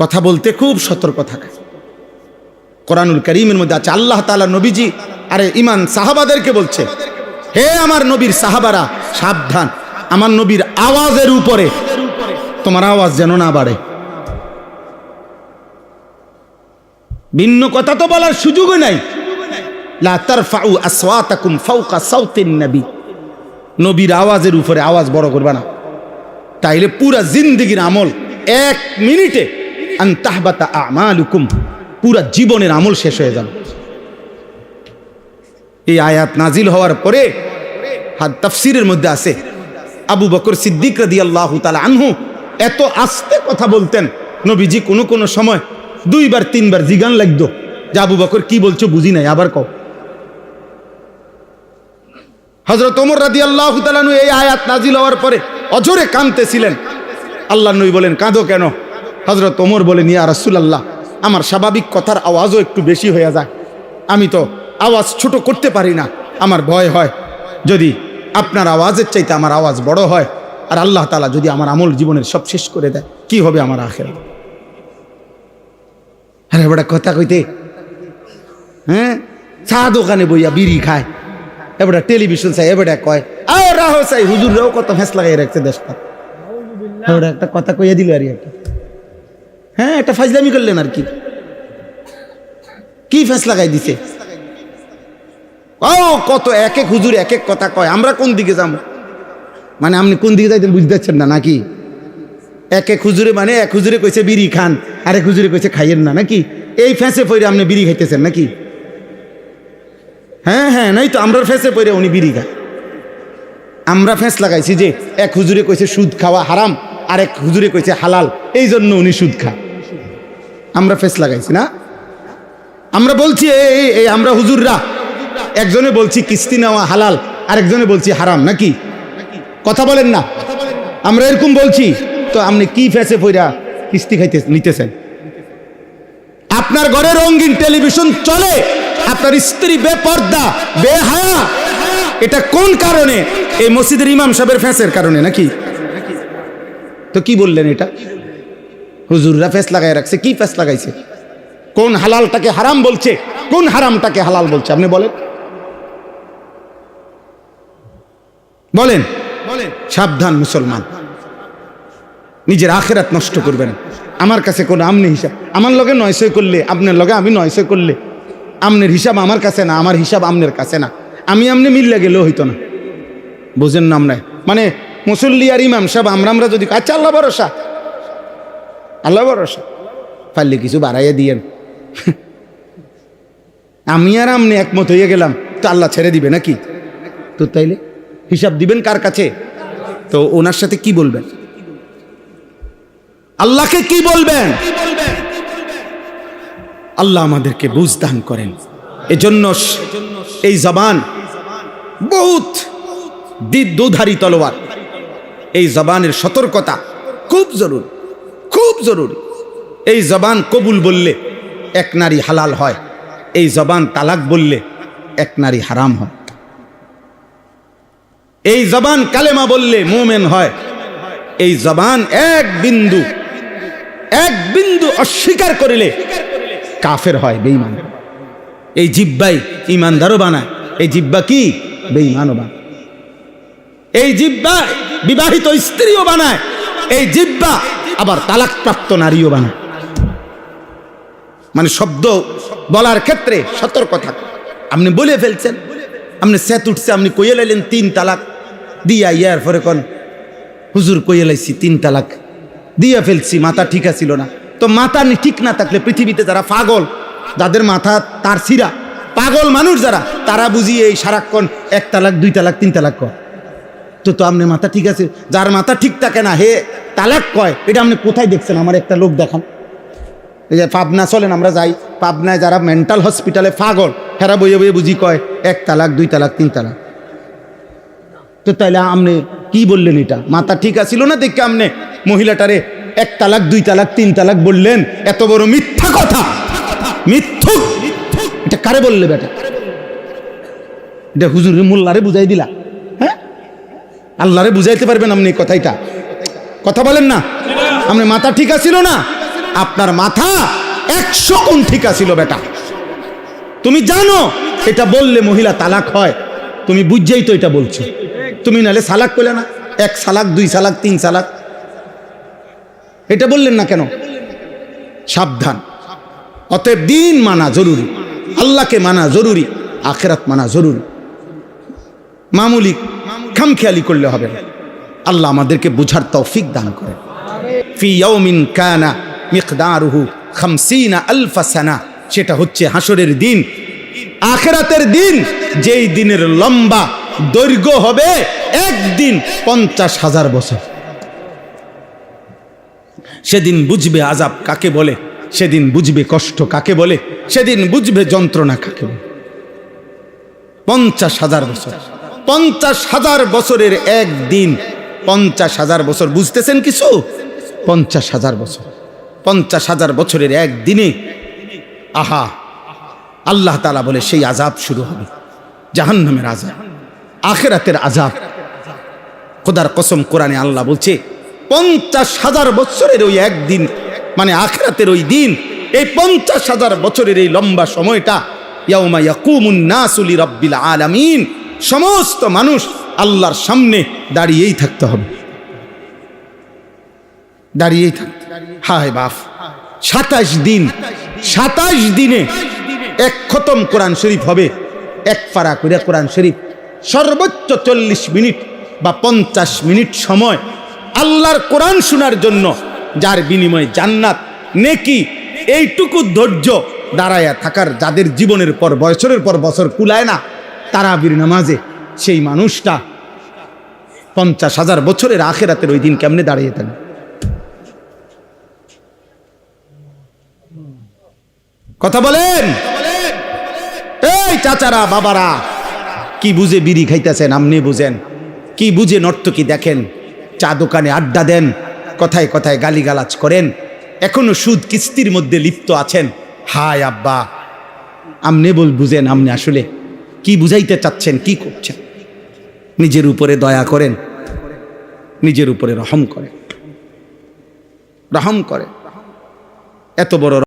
কথা বলতে খুব সতর্ক থাকা। কোরআনুল কারীমের মধ্যে আছে আল্লাহ তাআলা নবীজি আরে ইমান সাহাবাদেরকে বলছে, হে আমার নবীর সাহাবারা সাবধান, আমার নবীর আওয়াজের উপরে তোমার আওয়াজ যেন না বাড়ে। ভিন্ন কথা তো বলার সুযোগই নাই। লা তারফাউ আসওয়াতাকুম ফাওকা সাওতিন নবী, নবীর আওয়াজের উপরে আওয়াজ বড় করবে না, তাইলে পুরা জিন্দেগীর আমল এক মিনিটে আন তাহবাতা আমালুকুম, পুরা জীবনের আমল শেষ হয়ে যাবে। এই আয়াত নাজিল হওয়ার পরে তাফসীরের মধ্যে আছে আবু বকর সিদ্দিক রাদিয়াল্লাহু তাআলা আনহু এত আস্তে কথা বলতেন, নবীজি কোনো কোনো সময় 2 বার 3 বার জিগান লাগতো যে আবু বকর কি বলছো বুঝি নাই, আবার কও। হযরত ওমর রাদিয়াল্লাহু তাআলা আনহু এই আয়াত নাজিল হওয়ার পরে অঝরে কাঁদতেছিলেন। আল্লাহর নবী বলেন, কাঁদো কেন? হযরত ওমর বলেন, ইয়া রাসূলুল্লাহ, আমার স্বাভাবিক কথার আওয়াজও একটু বেশি হয়ে যায়, আমি তো আওয়াজ ছোট করতে পারি না, আমার ভয় হয় যদি আপনার আওয়াজের চাইতে আমার আওয়াজ বড় হয়, আর আল্লাহ তাআলা যদি আমার আমল জীবনের সব শেষ করে দেয়, কি হবে আমার আখিরাত? আরে বড় কথা কইতে, হ্যাঁ, চা দোকানে বইয়া বিড়ি খায়, এবারে টেলিভিশন চাই, এবারে কয় আও রাহো চাই, হুজুররাও কত ফেস লাগাই রাখছে দেশটা, এবারে একটা কথা কইয়া দিল আর একটা, হ্যাঁ, একটা ফাজলামি করলেন আর কি ফেস লাগাই দিছে। ও কত এক এক হুজুর এক এক কথা কয়, আমরা কোন দিকে যাবো? মানে আপনি কোন দিকে যাইতেন বুঝতে পারছেন না নাকি? এক এক হুজুরে মানে এক হুজুরে কইছে বিড়ি খান, আরেক হুজুরে কইছে খাইয়েন না নাকি? এই ফেঁসে পড়ে আপনি বিড়ি খাইতেছেন নাকি? হ্যাঁ হ্যাঁ, নাই তো আমরা ফেঁসে পড়ে উনি বিড়ি খায়। আমরা ফেঁস লাগাইছি যে এক হুজুরে কইছে সুদ খাওয়া হারাম, আরেক হুজুরে কইছে হালাল, এই জন্য উনি সুদ খায়। আমরা ফেঁস লাগাইছি না? আমরা বলছি এই আমরা হুজুররা একজনে বলছি কিস্তি নেওয়া হালাল, আরেকজনে বলছি হারাম নাকি? কথা বলেন না, আমরা এরকম বলছি তো আপনি কি ফেঁসে পড়া কিস্তি নিতেছেন? আপনার ঘরে রঙিন টেলিভিশন চলে, আপনার স্ত্রী বেপর্দা বেহায়া, এটা কোন কারণে? এই মসজিদের ইমাম সাহেবের ফেঁসের কারণে নাকি? তো কি বললেন? এটা হুজুররা ফেঁস লাগাই রাখছে। কি ফেঁস লাগাইছে? কোন হালালটাকে হারাম বলছে, কোন হারামটাকে হালাল বলছে? আপনি বলেন বলেন। সাবধান মুসলমান, নিজের আখিরাত নষ্ট করবেন। আমার কাছে কোনো আমনে হিসাব, আমার লগে 900 করলে আপনার লগে আমি 900 করলে আমনের হিসাব আমার কাছে না, আমার হিসাব আমনের কাছে না, আমি আমনে মিললে গেলেও হইতো না। বুঝেন না? আমরা মানে মুসল্লি আর ইমাম সাহেব আমরা যদি আচ্ছা আল্লাহ ভরসা, আল্লাহ ভরসা, পারলে কিছু বাড়াইয়া দিয়েন, আমি আর আমনে একমত হয়ে গেলাম তো আল্লাহ ছেড়ে দিবে নাকি? তো তাইলে হিসাব দিবেন কার কাছে? তো ওনার সাথে কি বলবেন? আল্লাহকে কি বলবেন? আল্লাহ আমাদেরকে বুঝ দান করেন। এজন্য এই জবান বহুত দুধারী তলোয়ার, এই জবানের সতর্কতা খুব জরুরি, খুব জরুরি। এই জবান কবুল বললে এক নারী হালাল হয়, এই জবান তালাক বললে এক নারী হারাম হয়। এই জবান কালেমা বললে মুমিন হয়, এই জবান এক বিন্দু অস্বীকার করিলে কাফের হয়, বেঈমান। এই জিহ্বাই ঈমানদারও বানায়, এই জিহ্বা কি? বেঈমানও বানায়। এই জিহ্বা বিবাহিত স্ত্রীও বানায়, এই জিহ্বা আবার তালাকপ্রাপ্ত নারীও বানায়। মানে শব্দ বলার ক্ষেত্রে সতর্ক থাকুন। আপনি বলে ফেলছেন, আপনি সেত উঠছে, আপনি কইয়ে লাইলেন 3 তালাক দিয়া, ইয়ার পরে কোন হুজুর কইয়ে লাইছি 3 তালাক দিয়া ফেলছি, মাথা ঠিক ছিল না। তো মাথা ঠিক না থাকলে পৃথিবীতে যারা পাগল, যাদের মাথা তার ছিঁড়া পাগল মানুষ যারা, তারা বুঝিয়ে এই সারাক্ষণ 1 তালাক 2 তালাক 3 তালাক কয়। তো আপনি মাথা ঠিক আছে, যার মাথা ঠিক থাকে না হে তালাক কয়, এটা আপনি কোথায় দেখছেন? আমার একটা লোক দেখান। এই যে পাবনা চলেন, আমরা যাই পাবনায়, যারা মেন্টাল হসপিটালে পাগল, হেরা বইয়ে বইয়ে বুঝি কয় 1 তালাক 2 তালাক 3 তালাক। তো তাইলে আপনি কি বললেন? এটা মাথা ঠিক আছিল না দেখে আপনি মহিলাটারে 1 তালাক 2 তালাক 3 তালাক বললেন। এত বড় মিথ্যা কথা, মিথ্যুক, এটা কারে বললে বেটা? এটা হুজুরের মোল্লারে বুঝাই দিলা? হ্যাঁ, আল্লাহরে বুঝাইতে পারবেন আপনি কথাইটা? কথা বলেন না, আপনি মাথা ঠিক আছিল না, আপনার মাথা 100 গুণ ঠিক আছিল বেটা। তুমি জানো এটা বললে মহিলা তালাক হয়, তুমি বুঝছেই তো এটা বলছো। তুমি নালে সালাক করলে না, 1 সালাক 2 সালাক 3 সালাক, এটা বললেন না কেন? সাবধান। অতএব দিন মানা জরুরি, আল্লাহকে মানা জরুরি, আখিরাত মানা জরুরি। মামুলি খামখেয়ালি করলে হবে না। আল্লাহ আমাদেরকে বুঝার তৌফিক দান করে। ফি ইয়াউমিন কানা মিকদারুহু 50 আলফ সানা, সেটা হচ্ছে হাসরের দিন, আখিরাতের দিন, যেই দিনের লম্বা দৈর্ঘ্য হবে একদিন 50,000 বছর। সেদিন বুঝবে আযাব কাকে বলে, সেদিন বুঝবে কষ্ট কাকে বলে, সেদিন বুঝবে যন্ত্রণা কাকে বলে। 50,000 বছর, 50,000 বছরের একদিন, 50,000 বছর, বুঝতেছেন কিছু? 50,000 বছর, 50,000 বছরের একদিনে আহা, আল্লাহ তাআলা বলে সেই আযাব শুরু হবে, জাহান্নামের আযাব, আখিরাতের আযাব। খোদার কসম, কোরআনে আল্লাহ বলছে 50,000 বছরের ওই একদিন, মানে আখিরাতের ওই দিন, এই 50,000 বছরের এই লম্বা সময়টা, ইয়াউমা ইয়াকুমুন নাসু লিরাব্বিল আলামিন, সমস্ত মানুষ আল্লাহর সামনে দাঁড়িয়েই থাকতে হবে, দাঁড়িয়েই থাকতে। হায় বাপ, 27 দিন, 27 দিনে 1 খতম কোরআন শরীফ হবে, 1 পারা করে কোরআন শরীফ, সর্বোচ্চ 40 মিনিট বা 50 মিনিট সময় আল্লাহর কোরআন শোনার জন্য, যার বিনিময়ে জান্নাত, নেকি, এইটুকু ধৈর্য দাঁড়ায়া থাকার যাদের জীবনের পর বছরের পর বছর কুলায় না তারাবির নামাজে, সেই মানুষটা 50,000 বছরের আখিরাতের ওই দিন কেমনে দাঁড়িয়ে থাকবে? কথা বলেন। এই চাচারা বাবারা, কি বুঝে বিড়ি খাইতেছেন? আপনি বুঝেন কি বুঝে নর্তকী দেখেন, চা দোকানে আড্ডা দেন, কথায় কথায় গালিগালাজ করেন, এখনো সুদ কিস্তির মধ্যে লিপ্ত আছেন। হায় আব্বা, আপনি বুঝেন আপনি আসলে কি বুঝাইতে চাচ্ছেন, কি করছেন। নিজের উপরে দয়া করেন, নিজের উপরে রহম করেন, রহম করেন। এত বড়